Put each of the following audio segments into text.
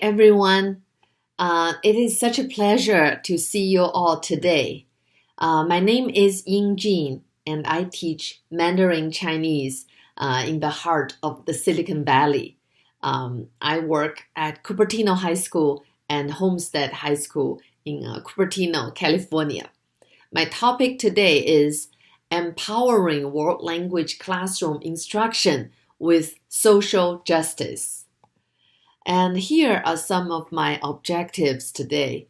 everyone. It is such a pleasure to see you all today. My name is Ying Jin, and I teach Mandarin Chinese in the heart of the Silicon Valley. I work at Cupertino High School and Homestead High School in Cupertino, California. My topic today is empowering world language classroom instruction with social justice. And here are some of my objectives today.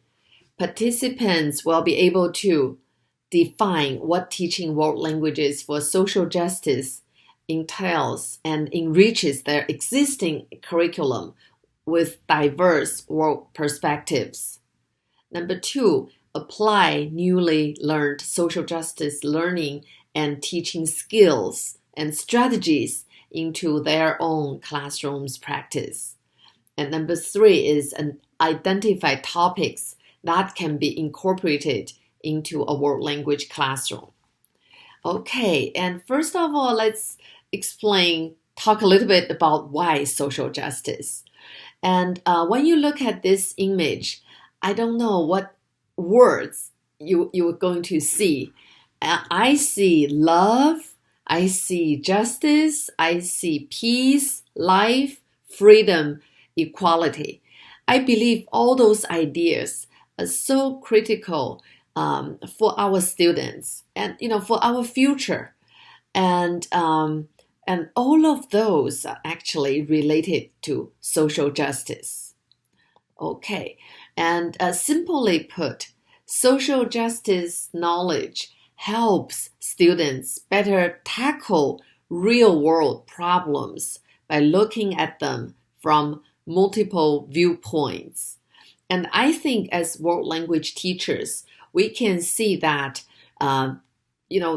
Participants will be able to define what teaching world languages for social justice entails and enriches their existing curriculum with diverse world perspectives. Number two, apply newly learned social justice learning and teaching skills and strategies into their own classrooms practice. And number three is identify topics that can be incorporated into a world language classroom. Okay, and first of all, let's talk a little bit about why social justice. And when you look at this image, I don't know what words you are going to see. I see love, I see justice, I see peace, life, freedom, equality. I believe all those ideas are so critical for our students and for our future, and all of those are actually related to social justice. Okay, and simply put, social justice knowledge helps students better tackle real world problems by looking at them from multiple viewpoints. And I think as world language teachers, we can see that,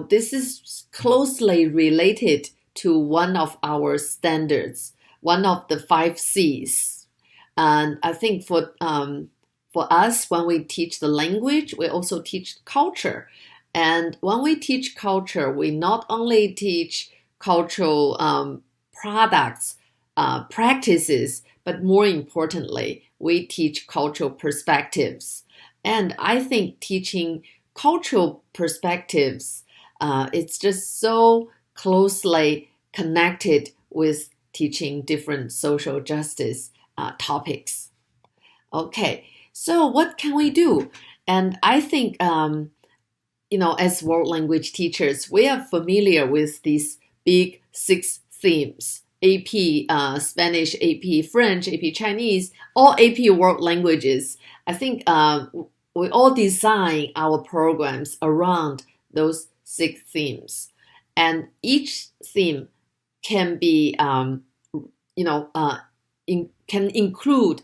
this is closely related to one of our standards, one of the 5 C's. And I think for us, when we teach the language, we also teach culture. And when we teach culture, we not only teach cultural products, practices, but more importantly, we teach cultural perspectives. And I think teaching cultural perspectives, it's just so closely connected with teaching different social justice topics. Okay, so what can we do? And I think, as world language teachers, we are familiar with these big 6 themes. AP Spanish, AP French, AP Chinese, all AP world languages. I think we all design our programs around those 6 themes. And each theme can be, can include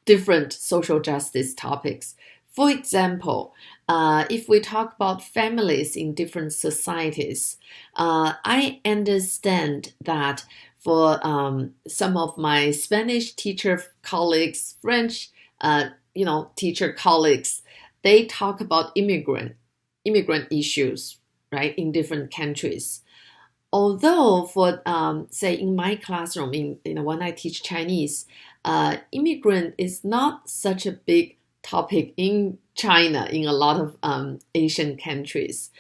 different social justice topics. For example, if we talk about families in different societies, I understand that for some of my Spanish teacher colleagues, French, teacher colleagues, they talk about immigrant issues, right, in different countries. Although for, say, in my classroom, when I teach Chinese, immigrant is not such a big topic in China, in a lot of Asian countries.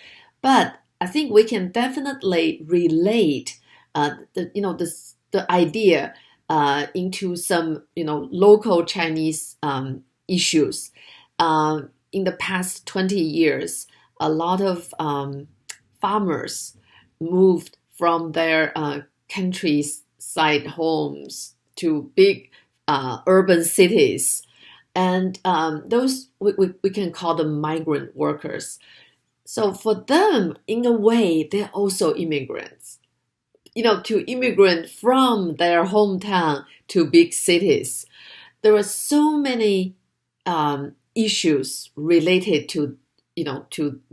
But I think we can definitely relate the idea into some local Chinese issues. In the past 20 years, a lot of farmers moved from their countryside homes to big urban cities, and those we can call them migrant workers. So for them, in a way, they're also immigrants. To immigrant from their hometown to big cities. There are so many issues related to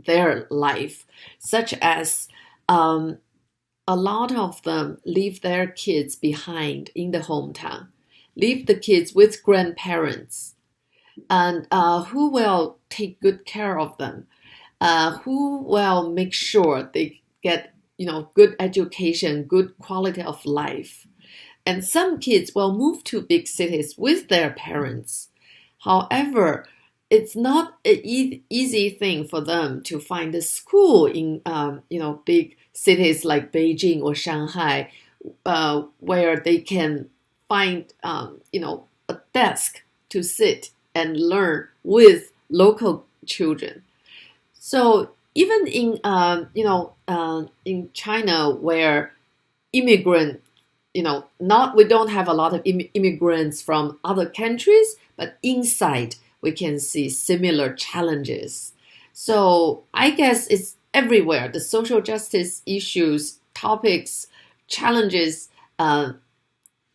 their life, such as a lot of them leave their kids behind in the hometown, leave the kids with grandparents, and who will take good care of them, who will make sure they get good education, good quality of life. And some kids will move to big cities with their parents. However, it's not an easy thing for them to find a school in big cities like Beijing or Shanghai, where they can find a desk to sit and learn with local children. So even in China, where immigrant, not we don't have a lot of immigrants from other countries, but inside we can see similar challenges. So I guess it's everywhere. The social justice issues, topics, challenges,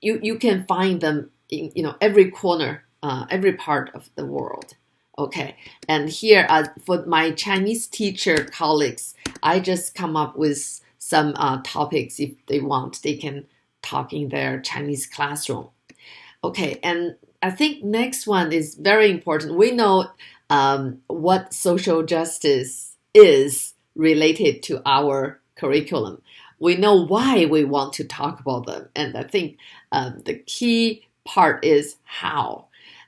you can find them in every corner, every part of the world. Okay, and here for my Chinese teacher colleagues, I just come up with some topics. If they want, they can talk in their Chinese classroom. Okay, and I think next one is very important. We know what social justice is related to our curriculum. We know why we want to talk about them, and I think the key part is how.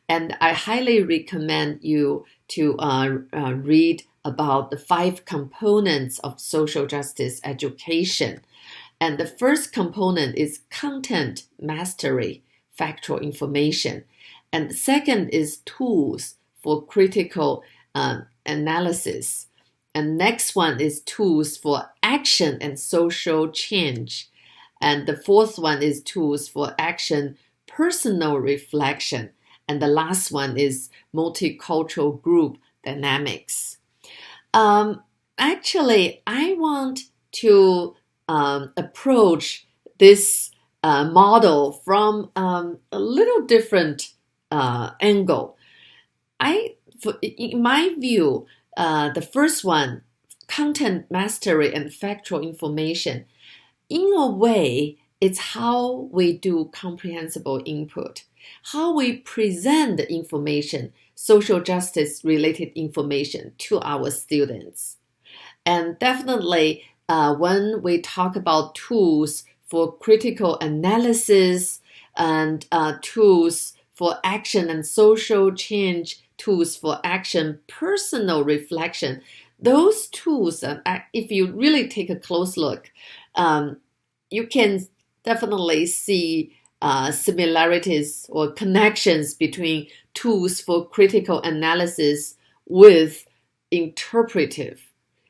And I highly recommend you to read about the 5 components of social justice education. And the first component is content mastery, factual information. And the second is tools for critical analysis. And next one is tools for action and social change. And the fourth one is tools for action, personal reflection. And the last one is multicultural group dynamics. Actually, I want to approach this model from a little different angle. In my view, the first one, content mastery and factual information, in a way, it's how we do comprehensible input, how we present the information, social justice related information to our students. And definitely, when we talk about tools for critical analysis and tools for action and social change, tools for action, personal reflection, those tools, if you really take a close look, you can definitely see similarities or connections between tools for critical analysis with interpretive.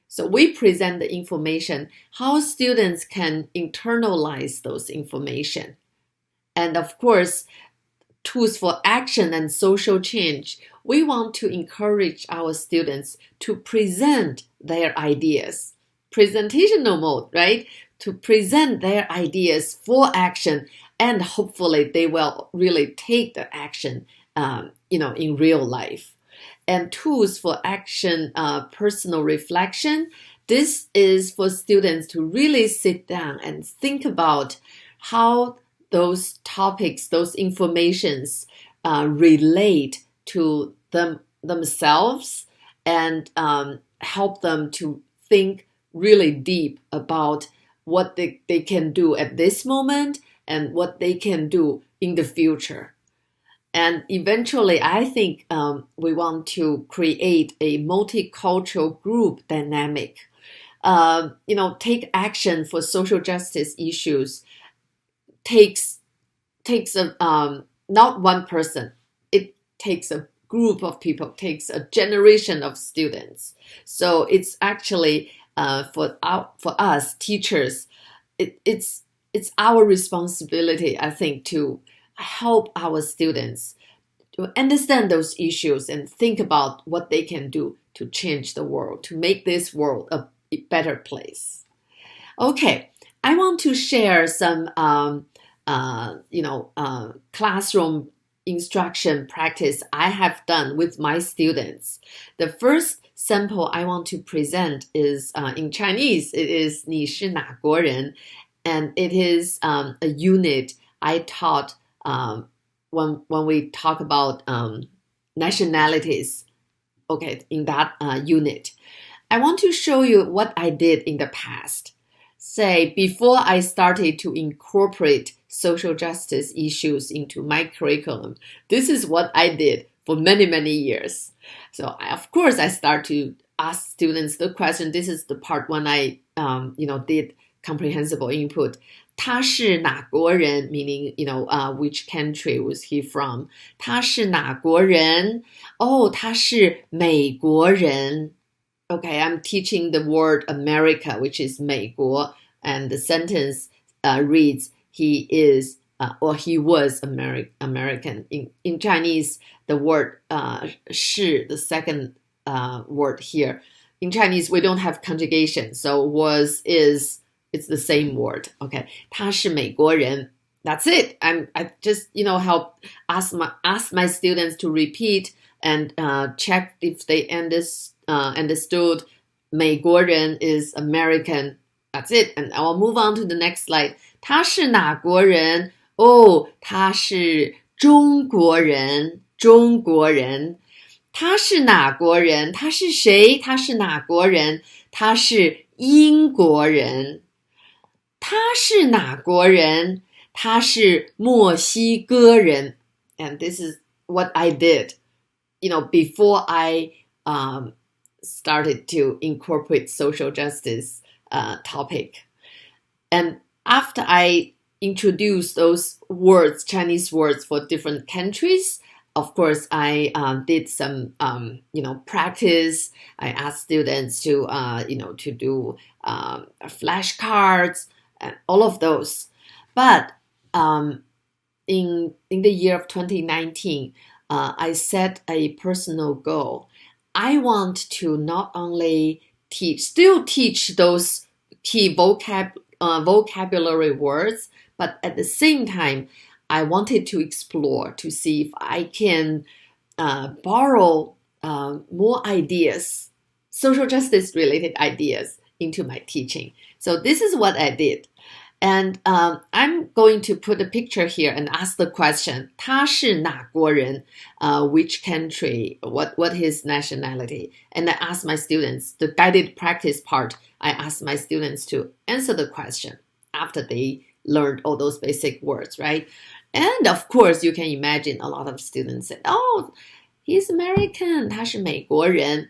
So we present the information, how students can internalize those information. And of course, tools for action and social change, we want to encourage our students to present their ideas. Presentational mode, right? To present their ideas for action, and hopefully they will really take the action, in real life. And tools for action, personal reflection. This is for students to really sit down and think about how those topics, those informations relate to themselves, and help them to think really deep about what they can do at this moment and what they can do in the future. And eventually, I think we want to create a multicultural group dynamic. Take action for social justice issues takes not one person. It takes a group of people, takes a generation of students. So it's actually for us teachers, it's our responsibility, I think, to help our students to understand those issues and think about what they can do to change the world, to make this world a better place. Okay, I want to share some classroom instruction practice I have done with my students. The first sample I want to present is in Chinese. It is 你是哪国人? And it is a unit I taught when we talk about nationalities. Okay, in that unit. I want to show you what I did in the past. Say, before I started to incorporate social justice issues into my curriculum. This is what I did for many, many years. So of course, I start to ask students the question. This is the part when I, did comprehensible input. 他是哪国人 meaning, which country was he from? 他是哪国人? Oh, 他是美国人. Okay, I'm teaching the word America, which is 美国, and the sentence reads, he is or he was American. In Chinese, the word 是, the second word here. In Chinese, we don't have conjugation, so was, is, it's the same word. Okay, 他是美国人. That's it. I just help ask my students to repeat and check if they understood 美国人 is American. That's it. And I'll move on to the next slide. 他是哪国人? Oh, 他是中国人。中国人。他是哪国人？他是谁？他是哪国人？他是英国人。他是哪国人？他是墨西哥人。And this is what I did, before I started to incorporate social justice topic. And after I introduced those words, Chinese words for different countries, of course, I did some, practice. I asked students to, to do flashcards and all of those. But in the year of 2019, I set a personal goal. I want to not only still teach those key vocabulary words, but at the same time, I wanted to explore to see if I can borrow more ideas, social justice related ideas into my teaching. So this is what I did. And I'm going to put a picture here and ask the question, 他是哪国人? Which country? What his nationality? And I ask my students, the guided practice part, I ask my students to answer the question after they learned all those basic words, right? And of course, you can imagine a lot of students said, oh, he's American, 他是美国人.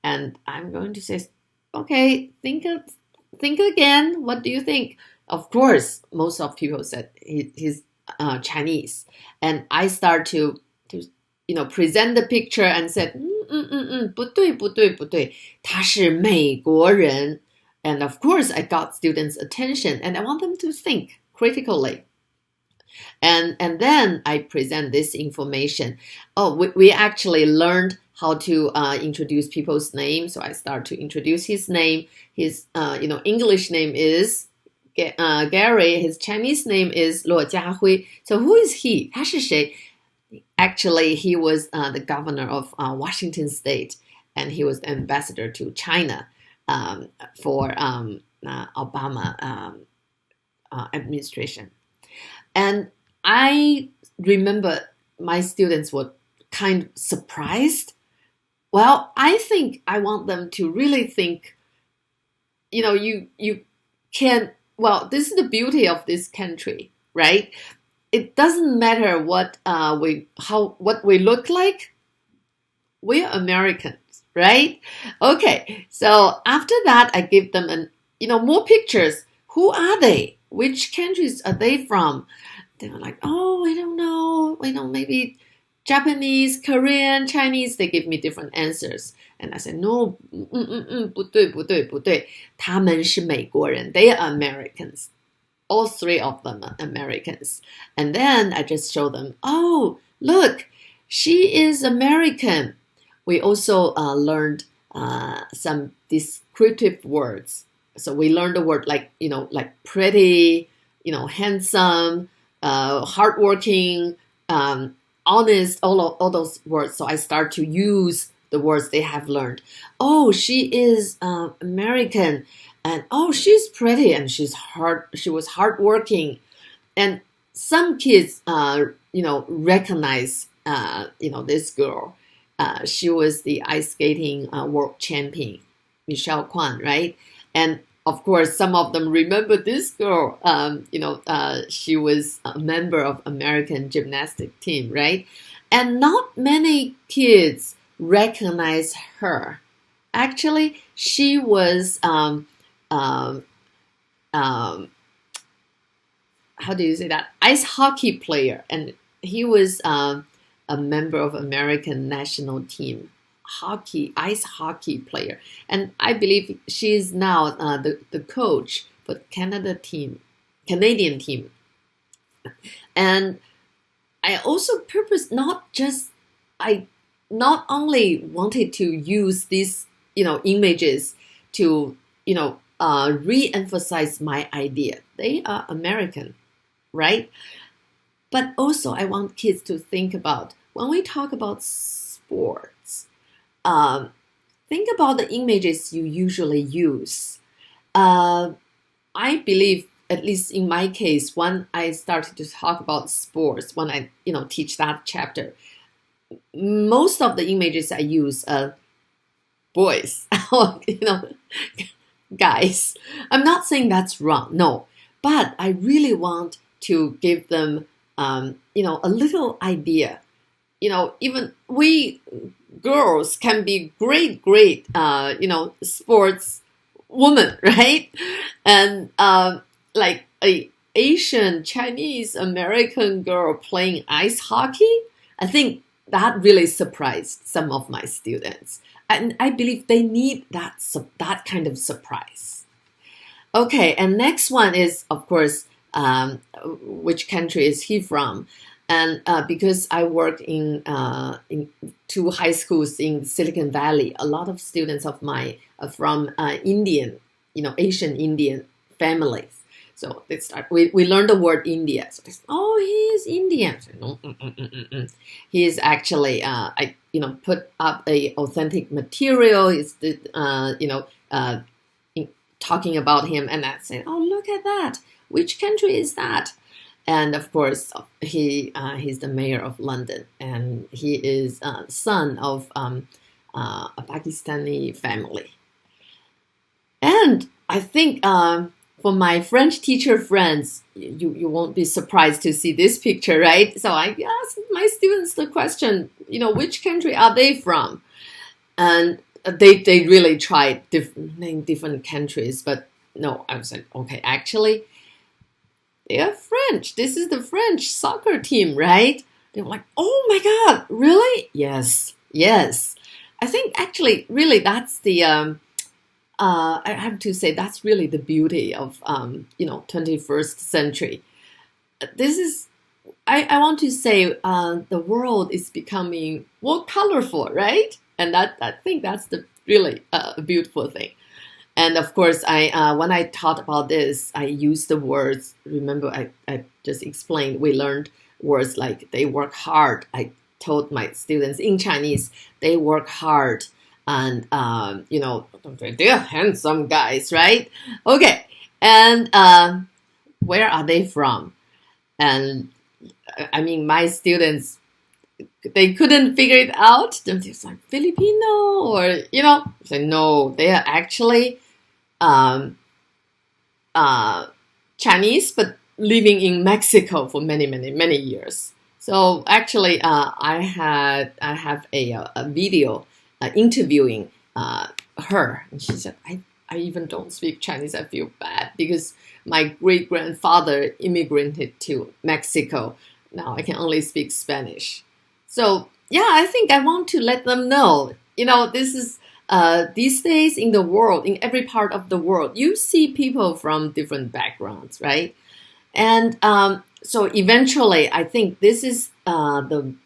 And I'm going to say, okay, think again. What do you think? Of course, most of people said he's Chinese. And I start to present the picture and said, 不对不对不对，他是美国人. And of course, I got students' attention and I want them to think critically. And then I present this information. Oh, we actually learned how to introduce people's names. So I start to introduce his name. His English name is Gary. His Chinese name is 骆家辉. So who is he? 他是谁? Actually, he was the governor of Washington State, and he was the ambassador to China for Obama administration. And I remember my students were kind of surprised. Well, I think I want them to really think, you can, well, this is the beauty of this country, right? It doesn't matter what we look like. We're Americans, right? Okay, so after that, I give them more pictures. Who are they? Which countries are they from? They were like, oh, I don't know. Maybe Japanese, Korean, Chinese. They give me different answers. And I said, no, 不对不对不对，他们是美国人. They are Americans. All three of them are Americans. And then I just show them, oh, look, she is American. We also learned some descriptive words. So we learned the word like pretty, handsome, hardworking, honest, all those words. So I start to use the words they have learned. Oh, she is American. And oh, she's pretty and she was hardworking. And some kids, recognize, this girl. She was the ice skating world champion, Michelle Kwan, right? And of course, some of them remember this girl. She was a member of American gymnastic team, right? And not many kids recognize her. Actually, she was um, um, how do you say that? Ice hockey player, and he was a member of American national team, ice hockey player, and I believe she is now the coach for Canadian team, and I also purpose not just I not only wanted to use these images to re-emphasize my idea. They are American, right? But also, I want kids to think about when we talk about sports, um, think about the images you usually use. Uh, I believe, at least in my case, when I started to talk about sports, when I teach that chapter, most of the images I use are boys, or guys. I'm not saying that's wrong, no, but I really want to give them, a little idea. Even we girls can be great, sports woman, right? And like a Asian, Chinese, American girl playing ice hockey, I think that really surprised some of my students. And I believe they need that kind of surprise. Okay, and next one is, of course, which country is he from? And because I work in two high schools in Silicon Valley, a lot of students of mine are from Indian, Asian Indian families. So we learn the word India. So they say, oh, he is Indian. So, no, he is actually, I put up a authentic material. Is talking about him, and I say, oh, look at that. Which country is that? And of course, he's the mayor of London, and he is son of a Pakistani family. And I think for my French teacher friends, you won't be surprised to see this picture, right? So I asked my students the question, which country are they from? And they really tried name different countries, but no, I was like, okay, actually, they are French. This is the French soccer team, right? They were like, oh my God, really? Yes. I think actually, really, that's the I have to say that's really the beauty of 21st century. This is I want to say the world is becoming more colorful, right? And I think that's the really beautiful thing. And of course, I when I taught about this, I used the words. Remember, I just explained. We learned words like they work hard. I told my students in Chinese they work hard, and they're handsome guys, right? Okay, and where are they from? And I mean, my students, they couldn't figure it out. They're just like Filipino, or say no, they are actually um, Chinese, but living in Mexico for many years. So actually, I have a video interviewing her, and she said, I even don't speak Chinese. I feel bad because my great grandfather immigrated to Mexico. Now I can only speak Spanish. So yeah, I think I want to let them know. This is these days in the world, in every part of the world, you see people from different backgrounds, right? And so eventually, I think this is the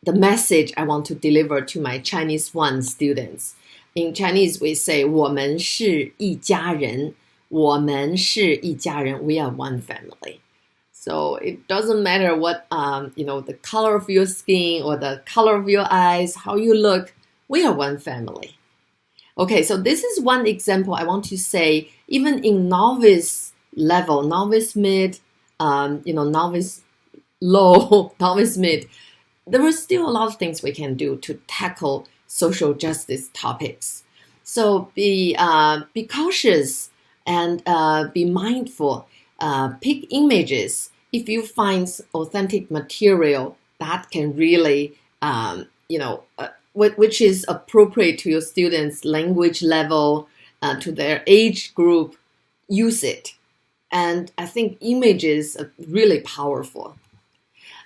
message I want to deliver to my Chinese one students. In Chinese, we say 我们是一家人,我们是一家人, we are one family. So it doesn't matter what the color of your skin or the color of your eyes, how you look, we are one family. Okay, so this is one example I want to say, even in novice level, novice mid, novice low, novice mid, there are still a lot of things we can do to tackle social justice topics. So be cautious and be mindful. Pick images. If you find authentic material that can really, which is appropriate to your students' language level, to their age group, use it. And I think images are really powerful.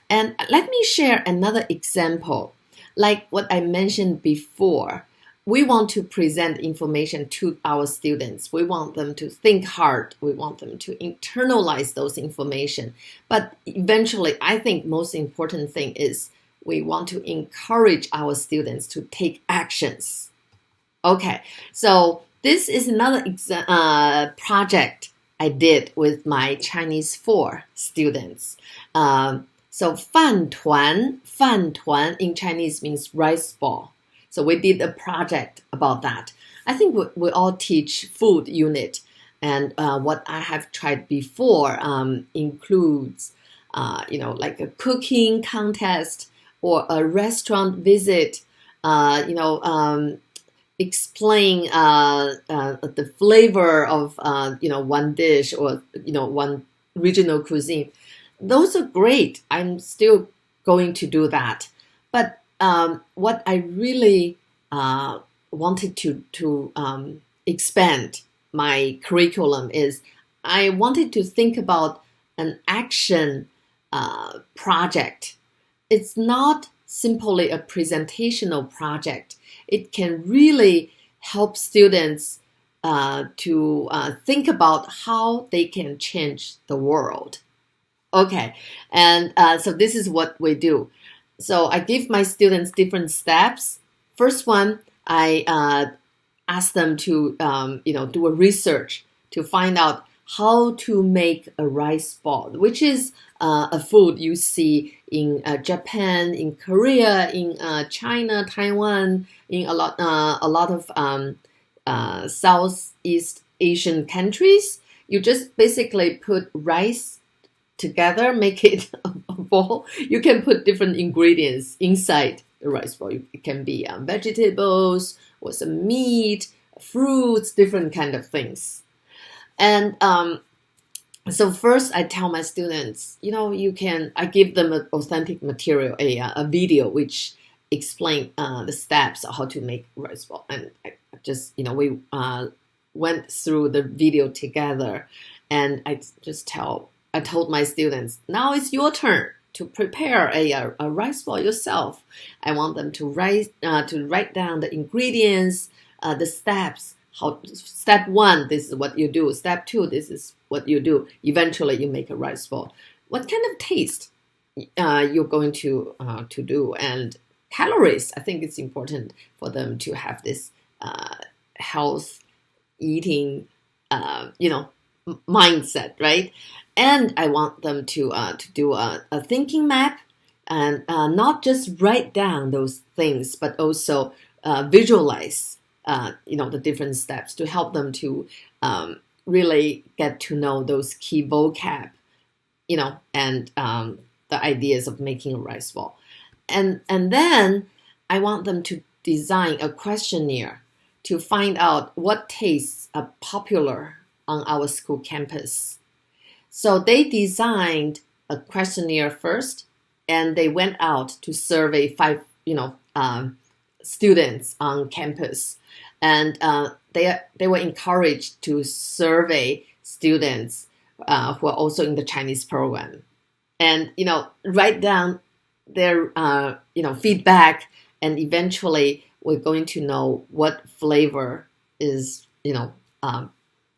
And let me share another example. Like what I mentioned before, we want to present information to our students. We want them to think hard. We want them to internalize those information. But eventually, I think most important thing is we want to encourage our students to take actions. Okay, so this is another project I did with my Chinese 4 students. So Fantuan in Chinese means rice ball. So we did a project about that. I think we all teach food unit, and what I have tried before includes, like a cooking contest or a restaurant visit. Explain the flavor of one dish or one regional cuisine. Those are great. I'm still going to do that. But what I really wanted to expand my curriculum is I wanted to think about an action project. It's not simply a presentational project. It can really help students to think about how they can change the world. Okay, and so this is what we do. So I give my students different steps. First one, I ask them to do a research to find out how to make a rice ball, which is a food you see in Japan, in Korea, in China, Taiwan, in a lot of Southeast Asian countries. You just basically put rice together, make it a ball. You can put different ingredients inside the rice ball. It can be vegetables or some meat, fruits, different kind of things. And so first I tell my students, I give them an authentic material, a video which explain the steps of how to make rice ball. And I just, we went through the video together, and I told my students, now it's your turn to prepare a rice ball yourself. I want them to write down the ingredients, the steps. Step 1, this is what you do. Step 2, this is what you do. Eventually, you make a rice ball. What kind of taste you're going to do, and calories? I think it's important for them to have this health eating, mindset, right? And I want them to do a thinking map, and not just write down those things, but also visualize the different steps to help them to really get to know those key vocab, and the ideas of making a rice ball. And then I want them to design a questionnaire to find out what tastes are popular on our school campus. So they designed a questionnaire first, and they went out to survey 5, students on campus. And they were encouraged to survey students who are also in the Chinese program, and write down their feedback, and eventually we're going to know what flavor is the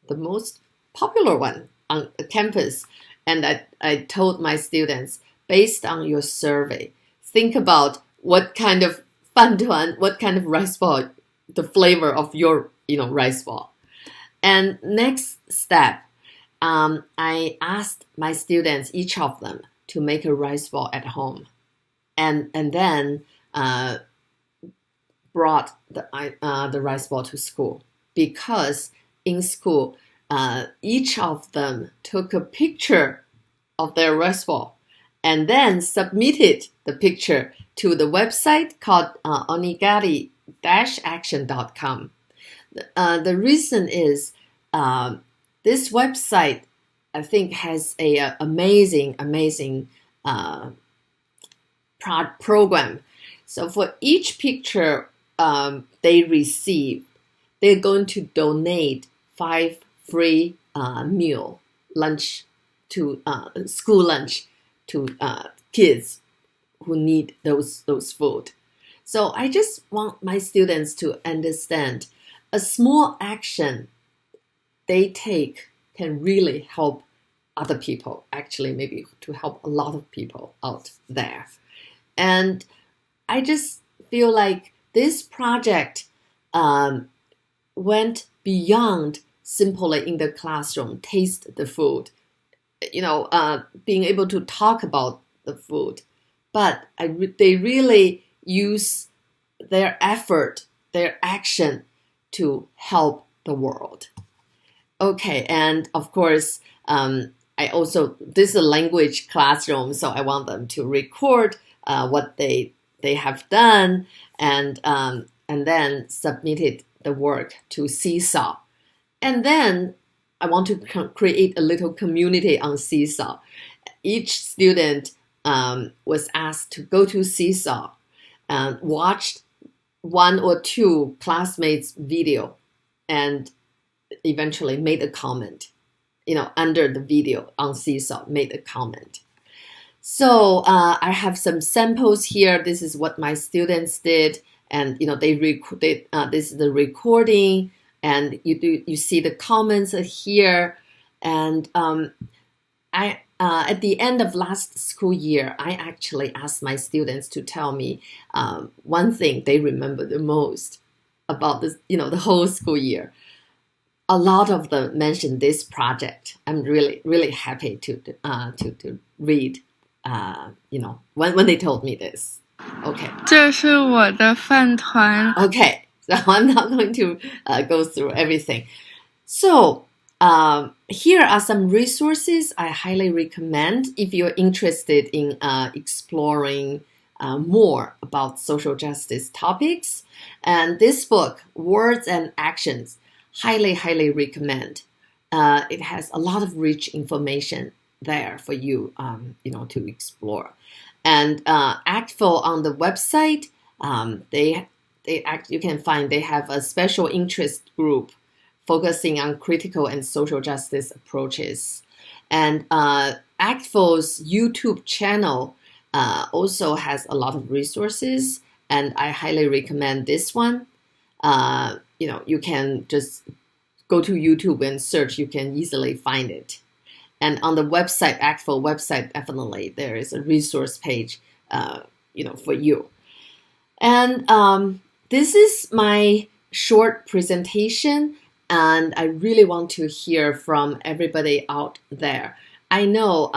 most popular one on campus. And I told my students, based on your survey, think about what kind of Fantuan, what kind of rice ball, the flavor of your rice ball. And next step, I asked my students, each of them, to make a rice ball at home, and then brought the rice ball to school, because in school each of them took a picture of their rice ball and then submitted the picture to the website called onigari-action.com. The reason is This website, I think, has a amazing program. So for each picture they receive, they're going to donate 5 free meal lunch to school lunch to kids who need those food. So I just want my students to understand a small action they take can really help other people, actually maybe to help a lot of people out there. And I just feel like this project went beyond simply in the classroom, taste the food, being able to talk about the food. But they really use their effort, their action to help the world. Okay, and of course, this is a language classroom, so I want them to record what they have done, and then submitted the work to Seesaw. And then I want to create a little community on Seesaw. Each student was asked to go to Seesaw and watch 1 or 2 classmates' video and eventually made a comment, under the video on Seesaw, made a comment. So I have some samples here. This is what my students did, and this is the recording, and you see the comments here, and at the end of last school year, I actually asked my students to tell me one thing they remember the most about this, the whole school year. A lot of them mentioned this project. I'm really, really happy to read, when they told me this. Okay. 这是我的饭团。 Okay, so I'm not going to go through everything. So here are some resources I highly recommend if you're interested in exploring more about social justice topics. And this book, Words and Actions, highly, highly recommend. It has a lot of rich information there for you, to explore. And ACTFL on the website, you can find they have a special interest group focusing on critical and social justice approaches. And ACTFL's YouTube channel also has a lot of resources, and I highly recommend this one. You can just go to YouTube and search. You can easily find it. And on the website, ACTFL website, definitely there is a resource page, for you. And this is my short presentation, and I really want to hear from everybody out there. I know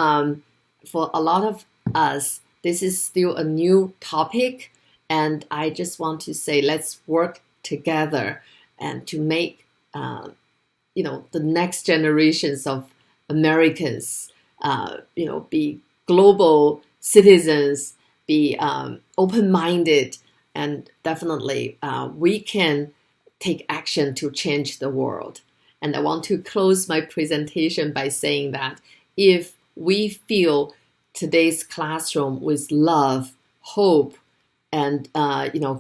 for a lot of us, this is still a new topic, and I just want to say let's work together and to make the next generations of Americans be global citizens, be open-minded, and definitely we can take action to change the world. And I want to close my presentation by saying that if we fill today's classroom with love, hope, and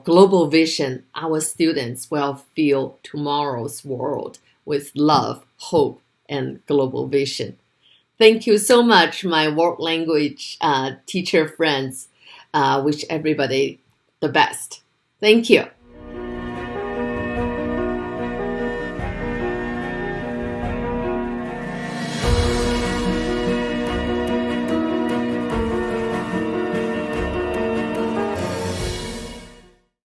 global vision, our students will fill tomorrow's world with love, hope, and global vision. Thank you so much, my world language teacher friends. Wish everybody the best. Thank you.